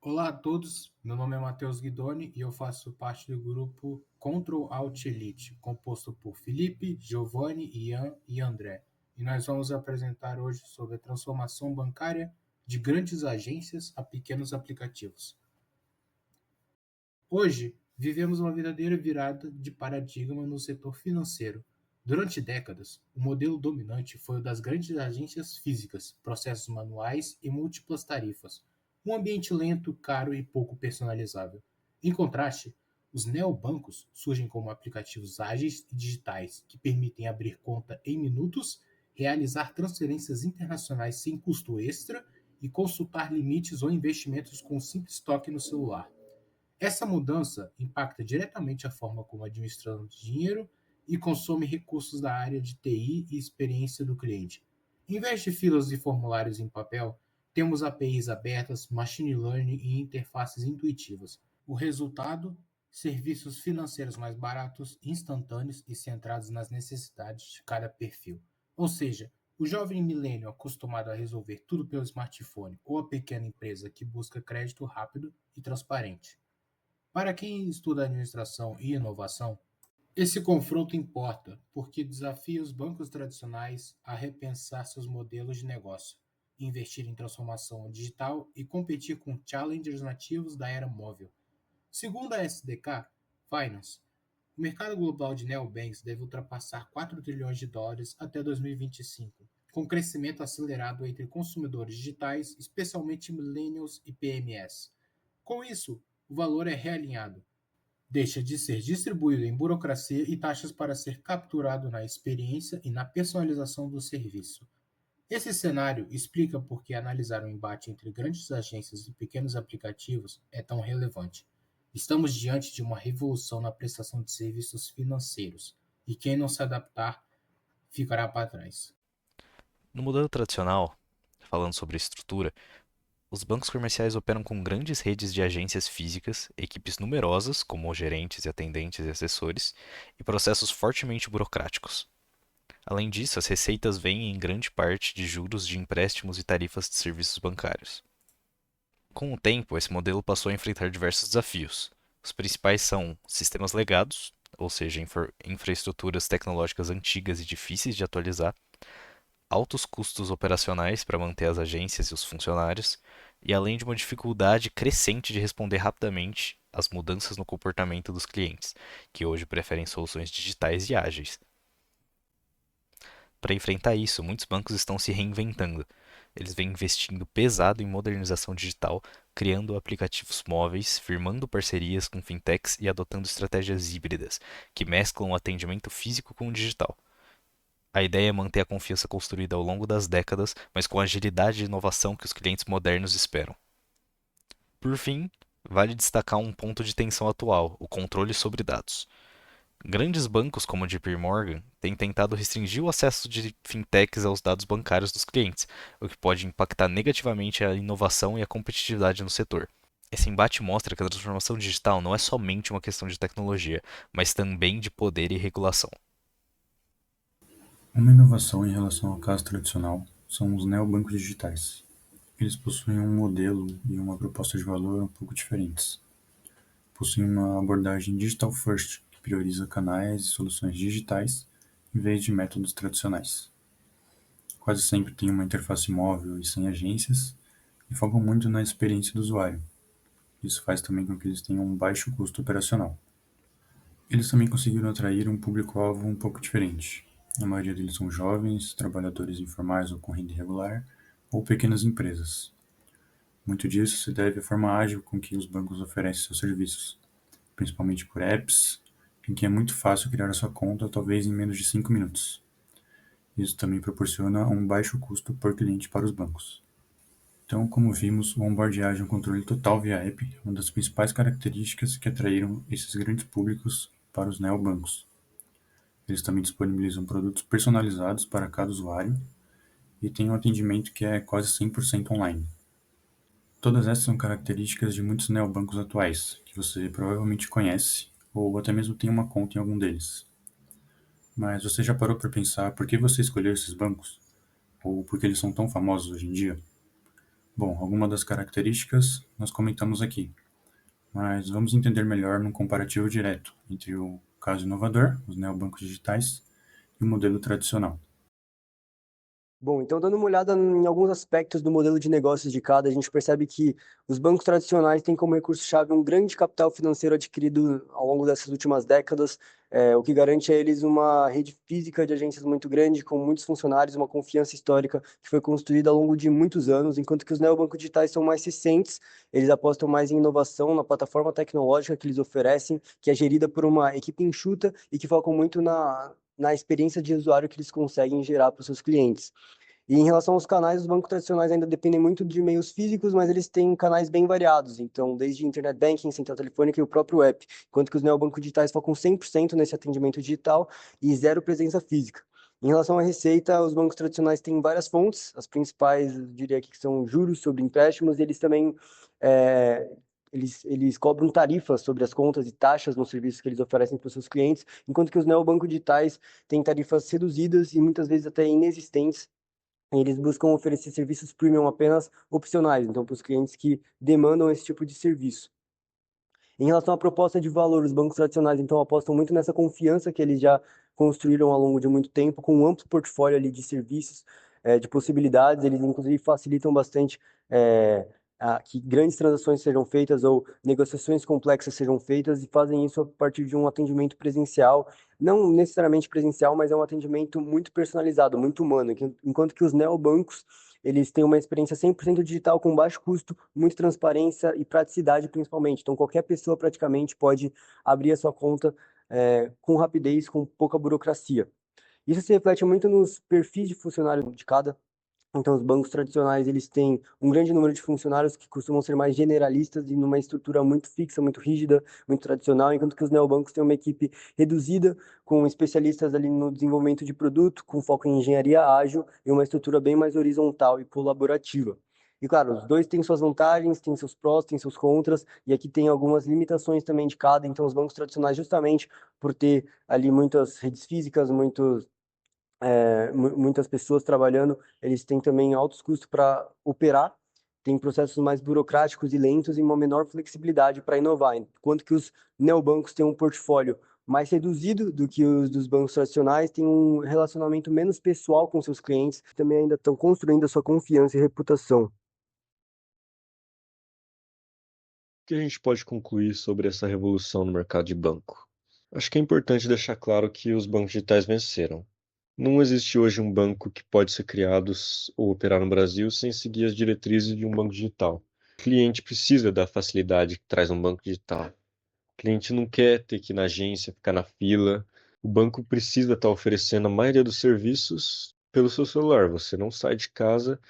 Olá a todos, meu nome é Matheus Guidoni e eu faço parte do grupo Control Alt Elite, composto por Felipe, Giovanni, Ian e André. E nós vamos apresentar hoje sobre a transformação bancária de grandes agências a pequenos aplicativos. Hoje, vivemos uma verdadeira virada de paradigma no setor financeiro. Durante décadas, o modelo dominante foi o das grandes agências físicas, processos manuais e múltiplas tarifas, um ambiente lento, caro e pouco personalizável. Em contraste, os neobancos surgem como aplicativos ágeis e digitais que permitem abrir conta em minutos, realizar transferências internacionais sem custo extra e consultar limites ou investimentos com um simples toque no celular. Essa mudança impacta diretamente a forma como administramos dinheiro e consome recursos da área de TI e experiência do cliente. Em vez de filas e formulários em papel, temos APIs abertas, machine learning e interfaces intuitivas. O resultado? Serviços financeiros mais baratos, instantâneos e centrados nas necessidades de cada perfil. Ou seja, o jovem milênio acostumado a resolver tudo pelo smartphone ou a pequena empresa que busca crédito rápido e transparente. Para quem estuda administração e inovação, esse confronto importa, porque desafia os bancos tradicionais a repensar seus modelos de negócio, investir em transformação digital e competir com challengers nativos da era móvel. Segundo a SDK Finance, o mercado global de neobanks deve ultrapassar 4 trilhões de dólares até 2025, com crescimento acelerado entre consumidores digitais, especialmente millennials e PMS. Com isso, o valor é realinhado. Deixa de ser distribuído em burocracia e taxas para ser capturado na experiência e na personalização do serviço. Esse cenário explica por que analisar o embate entre grandes agências e pequenos aplicativos é tão relevante. Estamos diante de uma revolução na prestação de serviços financeiros, e quem não se adaptar ficará para trás. No modelo tradicional, falando sobre estrutura, os bancos comerciais operam com grandes redes de agências físicas, equipes numerosas, como gerentes e atendentes e assessores, e processos fortemente burocráticos. Além disso, as receitas vêm em grande parte de juros de empréstimos e tarifas de serviços bancários. Com o tempo, esse modelo passou a enfrentar diversos desafios. Os principais são sistemas legados, ou seja, infraestruturas tecnológicas antigas e difíceis de atualizar, altos custos operacionais para manter as agências e os funcionários, e além de uma dificuldade crescente de responder rapidamente às mudanças no comportamento dos clientes, que hoje preferem soluções digitais e ágeis. Para enfrentar isso, muitos bancos estão se reinventando. Eles vêm investindo pesado em modernização digital, criando aplicativos móveis, firmando parcerias com fintechs e adotando estratégias híbridas, que mesclam o atendimento físico com o digital. A ideia é manter a confiança construída ao longo das décadas, mas com a agilidade e inovação que os clientes modernos esperam. Por fim, vale destacar um ponto de tensão atual: o controle sobre dados. Grandes bancos como a JP Morgan têm tentado restringir o acesso de fintechs aos dados bancários dos clientes, o que pode impactar negativamente a inovação e a competitividade no setor. Esse embate mostra que a transformação digital não é somente uma questão de tecnologia, mas também de poder e regulação. Uma inovação em relação ao caso tradicional são os neobancos digitais. Eles possuem um modelo e uma proposta de valor um pouco diferentes. Possuem uma abordagem digital first, que prioriza canais e soluções digitais em vez de métodos tradicionais. Quase sempre têm uma interface móvel e sem agências e focam muito na experiência do usuário. Isso faz também com que eles tenham um baixo custo operacional. Eles também conseguiram atrair um público-alvo um pouco diferente. A maioria deles são jovens, trabalhadores informais ou com renda irregular, ou pequenas empresas. Muito disso se deve à forma ágil com que os bancos oferecem seus serviços, principalmente por apps, em que é muito fácil criar a sua conta, talvez em menos de 5 minutos. Isso também proporciona um baixo custo por cliente para os bancos. Então, como vimos, o onboarding e um controle total via app é uma das principais características que atraíram esses grandes públicos para os neobancos. Eles também disponibilizam produtos personalizados para cada usuário e têm um atendimento que é quase 100% online. Todas essas são características de muitos neobancos atuais, que você provavelmente conhece ou até mesmo tem uma conta em algum deles. Mas você já parou para pensar por que você escolheu esses bancos? Ou por que eles são tão famosos hoje em dia? Bom, algumas das características nós comentamos aqui, mas vamos entender melhor num comparativo direto entre o caso inovador, os neobancos digitais, e o modelo tradicional. Bom, então dando uma olhada em alguns aspectos do modelo de negócios de cada, a gente percebe que os bancos tradicionais têm como recurso-chave um grande capital financeiro adquirido ao longo dessas últimas décadas, o que garante a eles uma rede física de agências muito grande, com muitos funcionários, uma confiança histórica que foi construída ao longo de muitos anos, enquanto que os neobancos digitais são mais recentes, eles apostam mais em inovação na plataforma tecnológica que eles oferecem, que é gerida por uma equipe enxuta e que focam muito na experiência de usuário que eles conseguem gerar para os seus clientes. E em relação aos canais, os bancos tradicionais ainda dependem muito de meios físicos, mas eles têm canais bem variados. Então, desde internet banking, central telefônica e o próprio app. Enquanto que os neobancos digitais focam 100% nesse atendimento digital e zero presença física. Em relação à receita, os bancos tradicionais têm várias fontes. As principais, eu diria aqui, que são juros sobre empréstimos. E eles também é, eles cobram tarifas sobre as contas e taxas nos serviços que eles oferecem para os seus clientes, enquanto que os neobancos digitais têm tarifas reduzidas e muitas vezes até inexistentes, eles buscam oferecer serviços premium apenas opcionais, então para os clientes que demandam esse tipo de serviço. Em relação à proposta de valor, os bancos tradicionais então apostam muito nessa confiança que eles já construíram ao longo de muito tempo, com um amplo portfólio ali de serviços, de possibilidades. Eles inclusive facilitam bastante que grandes transações sejam feitas ou negociações complexas sejam feitas e fazem isso a partir de um atendimento presencial, não necessariamente presencial, mas é um atendimento muito personalizado, muito humano, enquanto que os neobancos eles têm uma experiência 100% digital com baixo custo, muita transparência e praticidade principalmente. Então, qualquer pessoa praticamente pode abrir a sua conta com rapidez, com pouca burocracia. Isso se reflete muito nos perfis de funcionário de cada. Então, os bancos tradicionais, eles têm um grande número de funcionários que costumam ser mais generalistas e numa estrutura muito fixa, muito rígida, muito tradicional, enquanto que os neobancos têm uma equipe reduzida, com especialistas ali no desenvolvimento de produto, com foco em engenharia ágil e uma estrutura bem mais horizontal e colaborativa. E claro, os dois têm suas vantagens, têm seus prós, têm seus contras, e aqui tem algumas limitações também de cada. Então, os bancos tradicionais, justamente por ter ali muitas redes físicas, muitas pessoas trabalhando, eles têm também altos custos para operar, têm processos mais burocráticos e lentos e uma menor flexibilidade para inovar, enquanto que os neobancos têm um portfólio mais reduzido do que os dos bancos tradicionais, têm um relacionamento menos pessoal com seus clientes, também ainda estão construindo a sua confiança e reputação. O que a gente pode concluir sobre essa revolução no mercado de banco? Acho que é importante deixar claro que os bancos digitais venceram. Não existe hoje um banco que pode ser criado ou operar no Brasil sem seguir as diretrizes de um banco digital. O cliente precisa da facilidade que traz um banco digital. O cliente não quer ter que ir na agência, ficar na fila. O banco precisa estar oferecendo a maioria dos serviços pelo seu celular. Você não sai de casa,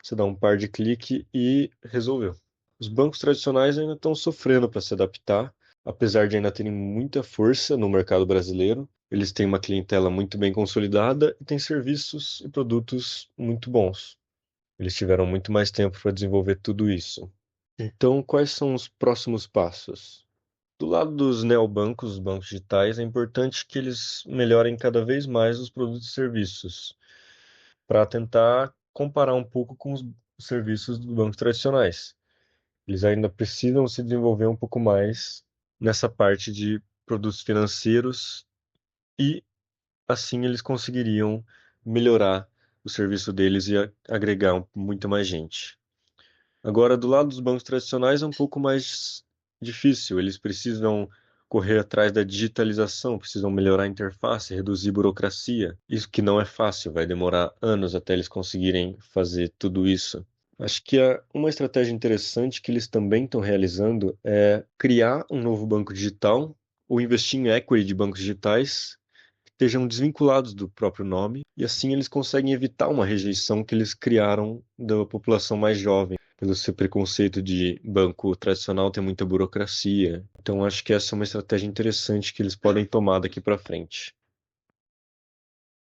você dá um par de clique e resolveu. Os bancos tradicionais ainda estão sofrendo para se adaptar, apesar de ainda terem muita força no mercado brasileiro. Eles têm uma clientela muito bem consolidada e têm serviços e produtos muito bons. Eles tiveram muito mais tempo para desenvolver tudo isso. Então, quais são os próximos passos? Do lado dos neobancos, os bancos digitais, é importante que eles melhorem cada vez mais os produtos e serviços, para tentar comparar um pouco com os serviços dos bancos tradicionais. Eles ainda precisam se desenvolver um pouco mais nessa parte de produtos financeiros e assim eles conseguiriam melhorar o serviço deles e agregar muito mais gente. Agora, do lado dos bancos tradicionais é um pouco mais difícil. Eles precisam correr atrás da digitalização, precisam melhorar a interface, reduzir burocracia. Isso que não é fácil, vai demorar anos até eles conseguirem fazer tudo isso. Acho que uma estratégia interessante que eles também estão realizando é criar um novo banco digital ou investir em equity de bancos digitais que estejam desvinculados do próprio nome, e assim eles conseguem evitar uma rejeição que eles criaram da população mais jovem, pelo seu preconceito de banco tradicional ter muita burocracia. Então acho que essa é uma estratégia interessante que eles podem tomar daqui para frente.